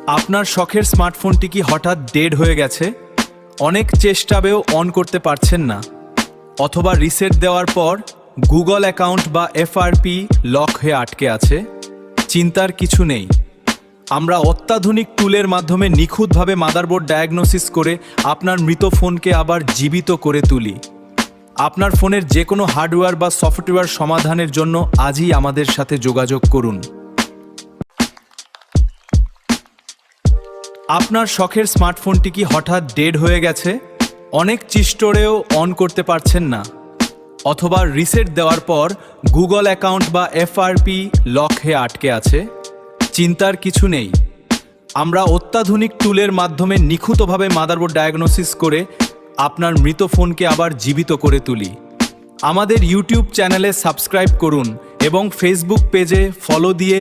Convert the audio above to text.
আপনার শখের স্মার্টফোনটি কি হঠাৎ ডেড হয়ে গেছে? অনেক চেষ্টাবেও অন করতে পারছেন না, অথবা রিসেট দেওয়ার পর গুগল অ্যাকাউন্ট বা এফআরপি লক হয়ে আটকে আছে? চিন্তার কিছু নেই। আমরা অত্যাধুনিক টুলের মাধ্যমে নিখুঁতভাবে মাদারবোর্ড ডায়াগনোসিস করে আপনার মৃত ফোনকে আবার জীবিত করে তুলি। আপনার ফোনের যে কোনো হার্ডওয়্যার বা সফটওয়্যার সমাধানের জন্য আজই আমাদের সাথে যোগাযোগ করুন। আপনার শখের স্মার্টফোনটি কি হঠাৎ ডেড হয়ে গেছে? অনেক চেষ্টারেও অন করতে পারছেন না, অথবা রিসেট দেওয়ার পর গুগল অ্যাকাউন্ট বা এফআরপি লক হয়ে আটকে আছে? চিন্তার কিছু নেই। আমরা অত্যাধুনিক টুলের মাধ্যমে নিখুঁতভাবে মাদারবোর্ড ডায়াগনোসিস করে আপনার মৃত ফোনকে আবার জীবিত করে তুলি। আমাদের ইউটিউব চ্যানেলে সাবস্ক্রাইব করুন এবং ফেসবুক পেজে ফলো দিয়ে